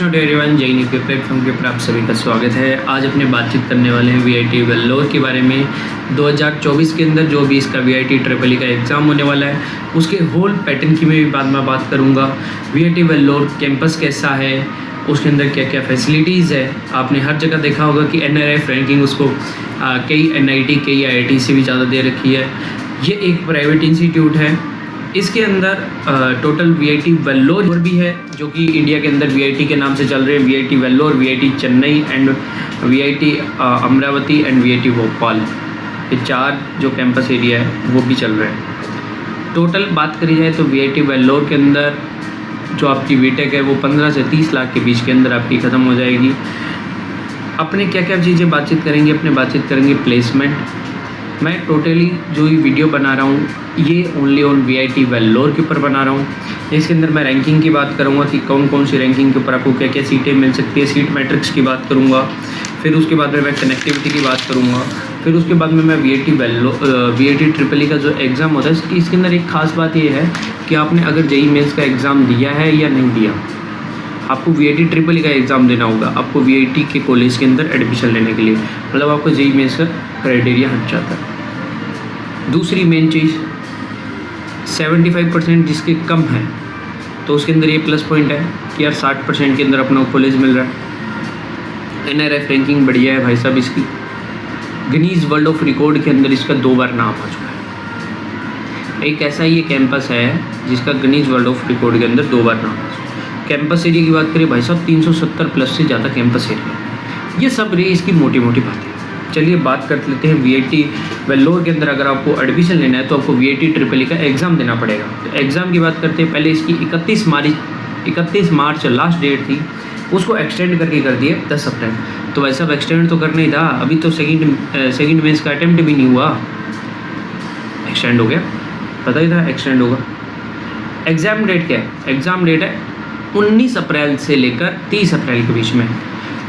Everyone, जय new के platform के ऊपर आप सभी का स्वागत है। आज अपने बातचीत करने वाले हैं वीआईटी वेल्लोर के बारे में। 2024 के अंदर जो भी इसका वीआईटी ट्रिपल ई का एग्ज़ाम होने वाला है उसके होल पैटर्न की मैं भी बाद में बात करूंगा। वीआईटी वेल्लोर कैंपस कैसा है, उसके अंदर क्या क्या फैसिलिटीज़ है। आपने हर जगह देखा होगा कि एनआरएफ रैंकिंग उसको कई एनआईटी कई आईआईटी से भी ज़्यादा दे रखी है। ये एक प्राइवेट इंस्टीट्यूट है। इसके अंदर टोटल वीआईटी वेल्लोर भी है जो कि इंडिया के अंदर वीआईटी के नाम से चल रहे हैं। VIT Vellore, VIT Chennai and VIT Amravati and VIT Bhopal, ये 4 जो कैंपस एरिया है वो भी चल रहे हैं। टोटल बात करी जाए तो वीआईटी वेल्लोर के अंदर जो आपकी बीटेक है वो 15 से 30 लाख के बीच के अंदर आपकी ख़त्म हो जाएगी। अपने क्या क्या चीज़ें बातचीत करेंगे, अपने बातचीत करेंगे प्लेसमेंट। मैं टोटली जो ये वीडियो बना रहा हूँ ये ओनली ऑन वीआईटी वेल्लोर के ऊपर बना रहा हूँ। इसके अंदर मैं रैंकिंग की बात करूँगा कि कौन कौन सी रैंकिंग के ऊपर आपको क्या क्या सीटें मिल सकती है, सीट मैट्रिक्स की बात करूँगा। फिर उसके बाद में मैं कनेक्टिविटी की बात करूँगा। फिर उसके बाद में मैं वीआईटी ट्रिपल ई का जो एग्ज़ाम होता है इसके अंदर एक ख़ास बात ये है कि आपने अगर जेईई मेंस का एग्ज़ाम दिया है या नहीं दिया, आपको वीआईटी ट्रिपल ई का एग्ज़ाम देना होगा आपको वीआईटी के कॉलेज के अंदर एडमिशन लेने के लिए। मतलब आपको जेईई मेंस का क्राइटेरिया हट जाता है। दूसरी मेन चीज़ 75% जिसके कम है तो उसके अंदर ये प्लस पॉइंट है कि यार 60% के अंदर अपना कॉलेज मिल रहा है। एनआरएफ रैंकिंग बढ़िया है भाई साहब इसकी। गिनीज वर्ल्ड ऑफ रिकॉर्ड के अंदर इसका 2 बार नाम आ चुका है। एक ऐसा ये कैंपस है जिसका गिनीज वर्ल्ड ऑफ रिकॉर्ड के अंदर 2 बार नाम आ चुका है। कैंपस एरिया की बात करें भाई साहब 370 प्लस से ज़्यादा कैंपस एरिया। ये सब रही इसकी मोटी मोटी बातें। चलिए बात कर लेते हैं वीआईटी वेल्लोर के अंदर अगर आपको एडमिशन लेना है तो आपको वीआईटी ट्रिपल ई का एग्ज़ाम देना पड़ेगा। तो एग्ज़ाम की बात करते हैं, पहले इसकी 31 मार्च लास्ट डेट थी, उसको एक्सटेंड करके कर दिए 10 अप्रैल। तो वैसा अब एक्सटेंड तो करना ही था, अभी तो सेकेंड मेंस का अटैम्प्ट भी नहीं हुआ, एक्सटेंड हो गया। पता ही था एक्सटेंड होगा। एग्ज़ाम डेट क्या है? एग्ज़ाम डेट है 19 अप्रैल से लेकर 30 अप्रैल के बीच में।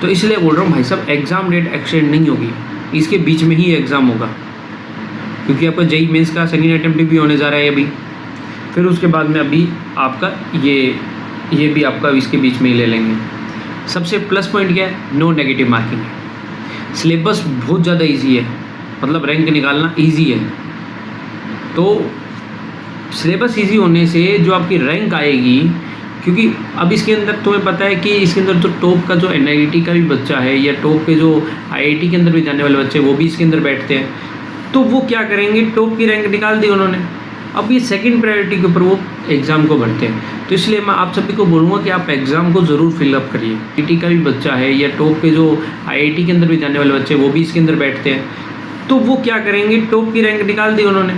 तो इसलिए बोल रहा हूँ भाई साहब एग्ज़ाम डेट एक्सटेंड नहीं होगी, इसके बीच में ही एग्ज़ाम होगा, क्योंकि आपका जेईई मेंस का सेकेंड अटेम्प्ट भी होने जा रहा है अभी। फिर उसके बाद में अभी आपका ये भी आपका इसके बीच में ही ले लेंगे। सबसे प्लस पॉइंट क्या है? नो नेगेटिव मार्किंग है। सिलेबस बहुत ज़्यादा इजी है, मतलब रैंक निकालना इजी है। तो सिलेबस इजी होने से जो आपकी रैंक आएगी, क्योंकि अब इसके अंदर तुम्हें पता है कि इसके अंदर तो टॉप का जो एनआईटी का भी बच्चा है या टॉप के जो आईआईटी के अंदर भी जाने वाले बच्चे वो भी इसके अंदर बैठते हैं। तो वो क्या करेंगे, टॉप की रैंक निकाल दी उन्होंने, अब ये सेकंड प्रायोरिटी के ऊपर वो एग्ज़ाम को भरते हैं। तो इसलिए मैं आप सभी को बोलूँगा कि आप एग्ज़ाम को ज़रूर फिलअप करिए। आईआईटी का भी बच्चा है या टॉप के जो आईआईटी के अंदर भी जाने वाले बच्चे वो भी इसके अंदर बैठते हैं। तो वो क्या करेंगे, टॉप की रैंक निकाल दी उन्होंने,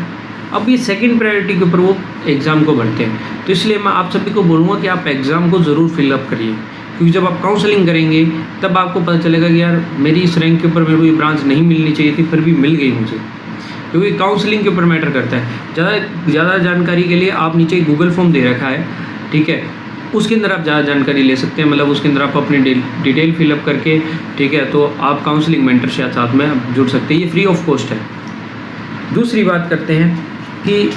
अब ये सेकंड प्रायोरिटी के ऊपर वो एग्ज़ाम को भरते हैं। तो इसलिए मैं आप सभी को बोलूँगा कि आप एग्ज़ाम को ज़रूर फिलअप करिए, क्योंकि जब आप काउंसलिंग करेंगे तब आपको पता चलेगा कि यार मेरी इस रैंक के ऊपर मेरे को ये ब्रांच नहीं मिलनी चाहिए थी, फिर भी मिल गई मुझे, क्योंकि काउंसलिंग के ऊपर मैटर करता है। ज़्यादा जानकारी के लिए आप नीचे गूगल फॉर्म दे रखा है, ठीक है, उसके अंदर आप ज़्यादा जानकारी ले सकते हैं। मतलब उसके अंदर आप अपनी डिटेल फिलअप करके, ठीक है, तो आप काउंसलिंग मेंटर से साथ में जुड़ सकते हैं। ये फ्री ऑफ कॉस्ट है। दूसरी बात करते हैं कि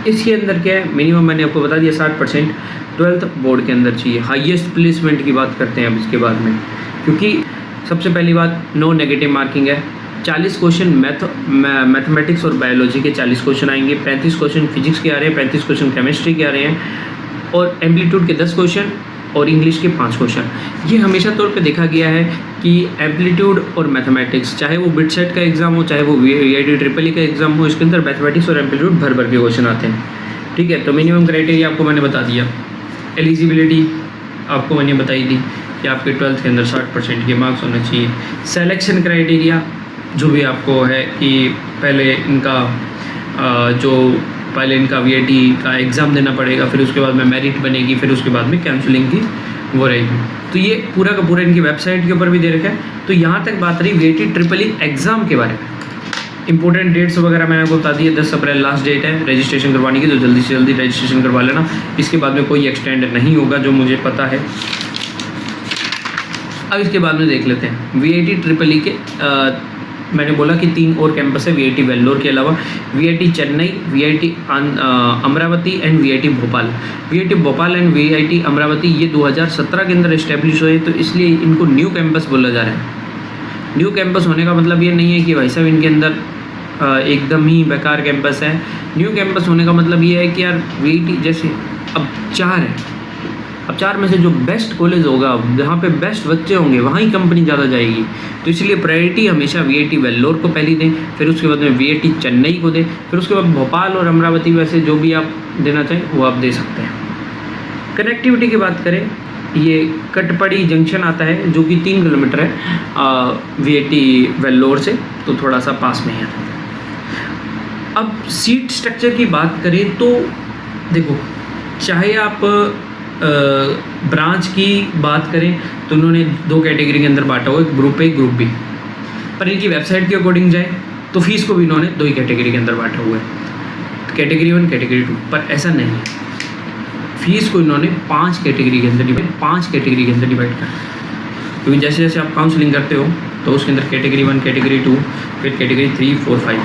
इसके अंदर क्या है, मिनिमम मैंने आपको बता दिया 60% 12th बोर्ड के अंदर चाहिए। हाईएस्ट प्लेसमेंट की बात करते हैं अब इसके बाद में, क्योंकि सबसे पहली बात नो नेगेटिव मार्किंग है। 40 क्वेश्चन मैथमेटिक्स और बायोलॉजी के 40 क्वेश्चन आएंगे, 35 क्वेश्चन फिजिक्स के आ रहे हैं, 35 क्वेश्चन केमिस्ट्री के आ रहे हैं, और एम्पलीट्यूड के 10 क्वेश्चन और इंग्लिश के 5 क्वेश्चन। ये हमेशा तौर पे देखा गया है कि एम्पलीट्यूड और मैथमेटिक्स, चाहे वो बिट सेट का एग्ज़ाम हो चाहे वो वीआईटी ट्रिपल ई का एग्ज़ाम हो, इसके अंदर मैथमेटिक्स और एम्पलीट्यूड भर के क्वेश्चन आते हैं, ठीक है। तो मिनिमम क्राइटेरिया आपको मैंने बता दिया। एलिजिबिलिटी आपको मैंने बताई थी कि आपके 12th के अंदर 60% के मार्क्स होने चाहिए। सेलेक्शन क्राइटेरिया जो भी आपको है कि पहले इनका वीआईटी का एग्ज़ाम देना पड़ेगा, फिर उसके बाद में मेरिट बनेगी, फिर उसके बाद में काउंसलिंग की वो रहेगी। तो ये पूरा का पूरा इनकी वेबसाइट के ऊपर भी दे रखा है। तो यहाँ तक बात रही वीआईटी ट्रिपल ई एग्ज़ाम के बारे में। इंपॉर्टेंट डेट्स वगैरह मैंने आपको बता दिए। 10 अप्रैल लास्ट डेट है रजिस्ट्रेशन करवाने की, तो जल्दी से जल्दी रजिस्ट्रेशन करवा लेना। इसके बाद में कोई एक्सटेंड नहीं होगा जो मुझे पता है। अब इसके बाद में देख लेते हैं वीआईटी ट्रिपल ई के मैंने बोला कि 3 और कैंपस है वीआईटी वेल्लोर के अलावा, VIT Chennai, VIT Amravati and VIT Bhopal. VIT Bhopal and VIT Amravati ये 2017 के अंदर इस्टेब्लिश हुए, तो इसलिए इनको न्यू कैंपस बोला जा रहा है। न्यू कैंपस होने का मतलब ये नहीं है कि भाई साहब इनके अंदर एकदम ही बेकार कैंपस है। न्यू कैंपस होने का मतलब ये है कि यार वीआईटी जैसे अब 4 है, अब 4 में से जो बेस्ट कॉलेज होगा, जहाँ पे बेस्ट बच्चे होंगे, वहाँ ही कंपनी ज़्यादा जाएगी। तो इसलिए प्रायोरिटी हमेशा वीआईटी वेल्लोर को पहली दें, फिर उसके बाद में वीआईटी चेन्नई को दें, फिर उसके बाद भोपाल और अमरावती वैसे जो भी आप देना चाहें वो आप दे सकते हैं। कनेक्टिविटी की बात करें, ये कटपड़ी जंक्शन आता है जो कि 3 किलोमीटर है वीआईटी वेल्लोर से, तो थोड़ा सा पास में ही आता है। अब सीट स्ट्रक्चर की बात करें तो देखो, चाहे आप ब्रांच की बात करें तो उन्होंने 2 कैटेगरी के अंदर बांटा हुआ है, ग्रुप ए ग्रुप बी। पर इनकी वेबसाइट के अकॉर्डिंग जाए तो फीस को भी इन्होंने 2 ही कैटेगरी के अंदर बांटा हुआ है, कैटेगरी 1 कैटेगरी 2। पर ऐसा नहीं है, फीस को इन्होंने 5 कैटेगरी के अंदर डिवाइड करा। क्योंकि जैसे जैसे आप काउंसलिंग करते हो तो उसके अंदर कैटेगरी 1 कैटेगरी 2 फिर कैटेगरी 3 4 5।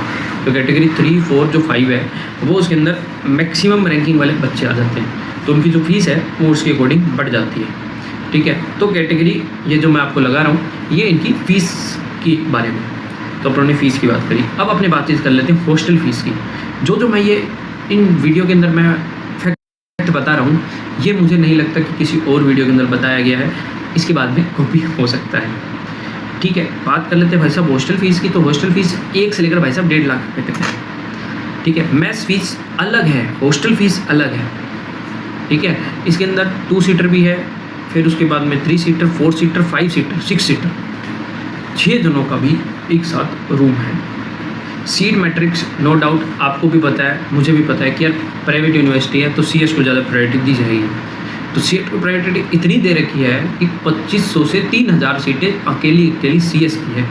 तो कैटेगरी 3 4 जो 5 है वो उसके अंदर मैक्सिमम रैंकिंग वाले बच्चे आ जाते हैं, तो उनकी जो फीस है वो उसके अकॉर्डिंग बढ़ जाती है। ठीक है, तो कैटेगरी ये जो मैं आपको लगा रहा हूँ ये इनकी फ़ीस की बारे में। तो अपन ने फ़ीस की बात करी, अब अपनी बातचीत कर लेते हैं हॉस्टल फ़ीस की। जो मैं ये इन वीडियो के अंदर मैं फैक्ट बता रहा हूँ, ये मुझे नहीं लगता कि किसी और वीडियो के अंदर बताया गया है, इसके बाद में कॉपी हो सकता है। ठीक है, बात कर लेते हैं भाई साहब हॉस्टल फ़ीस की। तो हॉस्टल फ़ीस 1 से लेकर भाई साहब 1.5 लाख रुपये तक है। ठीक है, मेस फीस अलग है, हॉस्टल फ़ीस अलग है। ठीक है, इसके अंदर 2 सीटर भी है, फिर उसके बाद में 3 सीटर 4 सीटर 5 सीटर 6 सीटर 6 जनों का भी एक साथ रूम है। सीट मैट्रिक्स नो डाउट आपको भी पता है, मुझे भी पता है कि यार प्राइवेट यूनिवर्सिटी है तो सीएस को ज़्यादा प्रायोरिटी दी जाएगी। तो सीट को प्रायोरिटी इतनी दे रखी है कि 2500 से 3000 सीटें अकेली सीएस की है।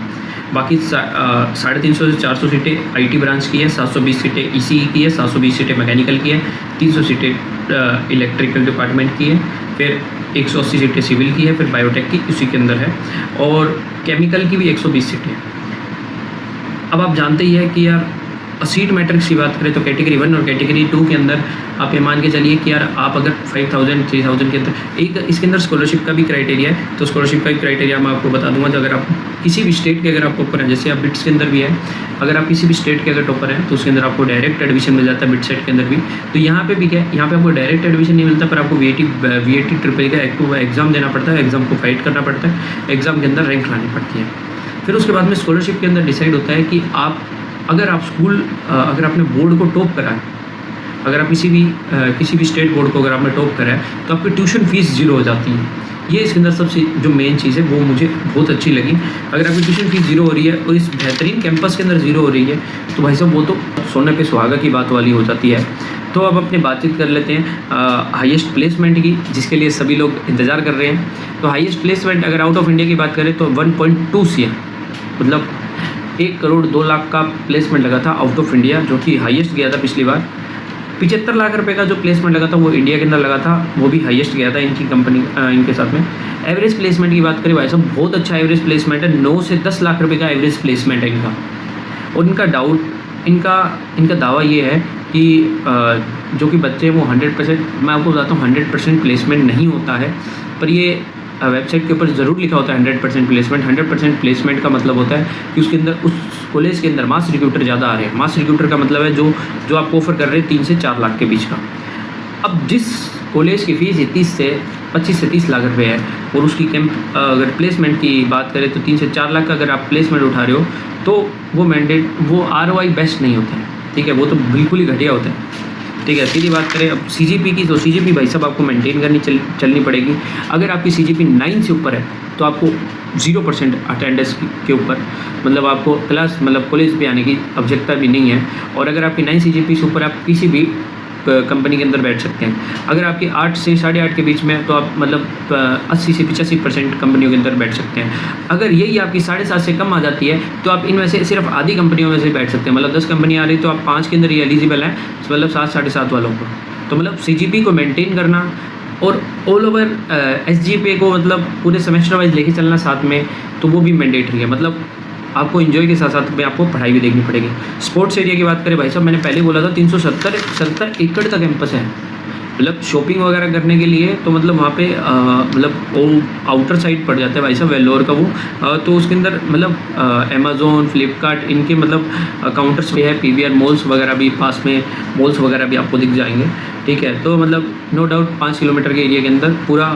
बाकी 350 से 400 सीटें आईटी ब्रांच की है, 720 सीटें ईसीई की है, 720 सीटें मैकेनिकल की है, 300 सीटें इलेक्ट्रिकल डिपार्टमेंट की है, फिर 180 सीटें सिविल की है, फिर बायोटेक की उसी के अंदर है, और केमिकल की भी 120 सीटें हैं। अब आप जानते ही है कि यार सीट मैट्रिक्स की बात करें तो कैटेगरी 1 और कैटेगरी 2 के अंदर आप ये मान के चलिए कि यार आप अगर 5000 3000 के अंदर एक इसके अंदर स्कॉलरशिप का भी क्राइटेरिया है। तो स्कॉलरशिप का भी क्राइटेरिया मैं आपको बता दूंगा। तो अगर आप किसी भी स्टेट के अगर आप टॉपर हैं, जैसे आप बिट्स के अंदर भी है, अगर आप किसी भी स्टेट के अगर टॉपर हैं तो उसके अंदर आपको डायरेक्ट एडमिशन मिल जाता है, बिट सेट के अंदर भी। तो यहाँ पे भी क्या है, यहाँ पे आपको डायरेक्ट एडमिशन नहीं मिलता, पर आपको वीआईटी ट्रिपल का एक्टिव एग्जाम देना पड़ता है, एग्जाम को फाइट करना पड़ता है, एग्जाम के अंदर रैंक लानी पड़ती है। फिर उसके बाद में स्कॉलरशिप के अंदर डिसाइड होता है कि आप अगर आप अगर आपने बोर्ड को टॉप करा है, अगर आप किसी भी स्टेट बोर्ड को अगर आपने टॉप करा है तो आपकी ट्यूशन फीस 0 हो जाती है। ये इसके अंदर सबसे जो मेन चीज़ है वो मुझे बहुत अच्छी लगी। अगर आपकी ट्यूशन फीस 0 हो रही है और इस बेहतरीन कैंपस के अंदर 0 हो रही है तो भाई साहब वो तो सोने पे सुहागा की बात वाली हो जाती है। तो अब अपनी बातचीत कर लेते हैं हाईएस्ट प्लेसमेंट की, जिसके लिए सभी लोग इंतज़ार कर रहे हैं। तो हाईएस्ट प्लेसमेंट अगर आउट ऑफ इंडिया की बात करें तो 1.2 CM, मतलब 1 करोड़ 2 लाख का प्लेसमेंट लगा था आउट ऑफ इंडिया, जो कि हाईएस्ट गया था पिछली बार। 75 लाख रुपए का जो प्लेसमेंट लगा था वो इंडिया के अंदर लगा था, वो भी हाईएस्ट गया था इनकी कंपनी इनके साथ में। एवरेज प्लेसमेंट की बात करें भाई साहब बहुत अच्छा एवरेज प्लेसमेंट है, 9 से 10 लाख रुपए का एवरेज प्लेसमेंट है इनका। और इनका दावा ये है कि जो कि बच्चे वो 100%, मैं आपको बताता हूँ 100% प्लेसमेंट नहीं होता है, पर ये वेबसाइट के ऊपर ज़रूर लिखा होता है 100% प्लेसमेंट। 100% प्लेसमेंट का मतलब होता है कि उसके अंदर उस कॉलेज के अंदर मास रिक्रूटर ज़्यादा आ रहे हैं। मास रिक्रूटर का मतलब है जो आपको ऑफर कर रहे हैं 3 से 4 लाख के बीच का। अब जिस कॉलेज की फ़ीस 25 से 30 लाख रुपये है और उसकी अगर प्लेसमेंट की बात करें तो 3 से 4 लाख का अगर आप प्लेसमेंट उठा रहे हो तो वो ROI बेस्ट नहीं होता है। ठीक है, वो तो बिल्कुल ही घटिया होता है। ठीक है, सीधी बात करें अब CGP की, तो CGP भाई साहब आपको मेंटेन करनी चलनी पड़ेगी। अगर आपकी CGP 9 से ऊपर है तो आपको 0% अटेंडेंस के ऊपर, मतलब आपको क्लास मतलब कॉलेज पे आने की आवश्यकता भी नहीं है। और अगर आपकी 9 CGP से ऊपर आप किसी भी कंपनी के अंदर बैठ सकते हैं। अगर आपकी 8 से 8.5 के बीच में तो आप मतलब 80 से 85% कंपनियों के अंदर बैठ सकते हैं। अगर यही आपकी 7.5 से कम आ जाती है तो आप इनमें से सिर्फ आधी कंपनियों में से बैठ सकते हैं। मतलब 10 कंपनी आ रही तो आप 5 के अंदर ही एलिजिबल हैं, मतलब 7 7.5 वालों को। तो मतलब CGP को मेंटेन करना और ऑल ओवर SGPA को मतलब पूरे सेमेस्टर वाइज लेके चलना साथ में, तो वो भी मैंडेटरी है। मतलब आपको एंजॉय के साथ साथ में आपको पढ़ाई भी देखनी पड़ेगी। स्पोर्ट्स एरिया की बात करें भाई साहब, मैंने पहले बोला था 370 एकड़ का कैंपस है। मतलब शॉपिंग वगैरह करने के लिए तो मतलब वहाँ पे मतलब वो आउटर साइड पड़ जाता है भाई साहब वेल्लोर का वो। तो उसके अंदर मतलब अमेज़ोन, फ्लिपकार्ट इनके मतलब काउंटर्स भी है, पीवीआर मॉल्स वगैरह भी पास में, मॉल्स वगैरह भी आपको दिख जाएंगे। ठीक है, तो मतलब नो डाउट 5 किलोमीटर के एरिया के अंदर पूरा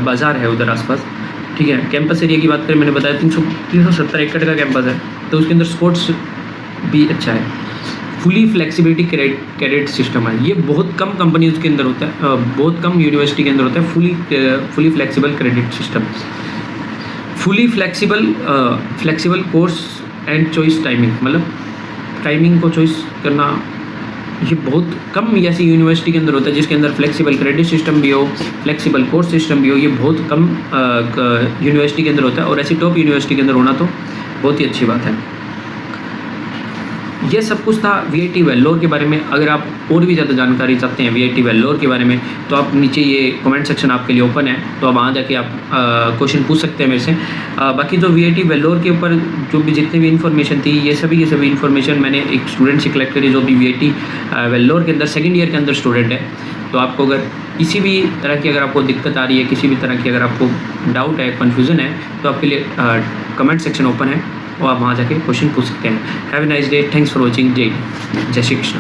बाज़ार है उधर आसपास। ठीक है, कैंपस एरिया की बात करें, मैंने बताया 370 एकड़ का कैंपस है, तो उसके अंदर स्पोर्ट्स भी अच्छा है। फुली फ्लेक्सिबिलिटी क्रेडिट सिस्टम है, ये बहुत कम कंपनीज के अंदर होता है, बहुत कम यूनिवर्सिटी के अंदर होता है fully flexible credit system. Fully flexible course and choice timing, मतलब टाइमिंग को चॉइस करना ये बहुत कम ऐसी यूनिवर्सिटी के अंदर होता है जिसके अंदर फ्लेक्सिबल क्रेडिट सिस्टम भी हो, फ्लेक्सिबल कोर्स सिस्टम भी हो। ये बहुत कम यूनिवर्सिटी के अंदर होता है, और ऐसी टॉप यूनिवर्सिटी के अंदर होना तो बहुत ही अच्छी बात है। ये सब कुछ था वीआईटी वेल्लोर के बारे में। अगर आप और भी ज़्यादा जानकारी चाहते हैं वीआईटी वेल्लोर के बारे में, तो आप नीचे ये कमेंट सेक्शन आपके लिए ओपन है, तो आप वहाँ जाके आप क्वेश्चन पूछ सकते हैं मेरे से। बाकी जो वीआईटी वेल्लोर के ऊपर जो भी जितनी भी इन्फॉर्मेशन थी, ये सभी इन्फॉर्मेशन मैंने एक स्टूडेंट से कलेक्ट करी जो भी वीआईटी वेल्लोर के अंदर सेकेंड ईयर के अंदर स्टूडेंट है। तो आपको अगर किसी भी तरह की अगर आपको दिक्कत आ रही है, किसी भी तरह की अगर आपको डाउट है, कन्फ्यूज़न है, तो आपके लिए कमेंट सेक्शन ओपन है, और आप वहाँ जाके क्वेश्चन पूछ सकते हैं। Have a nice day, thanks for watching. जय श्री कृष्ण।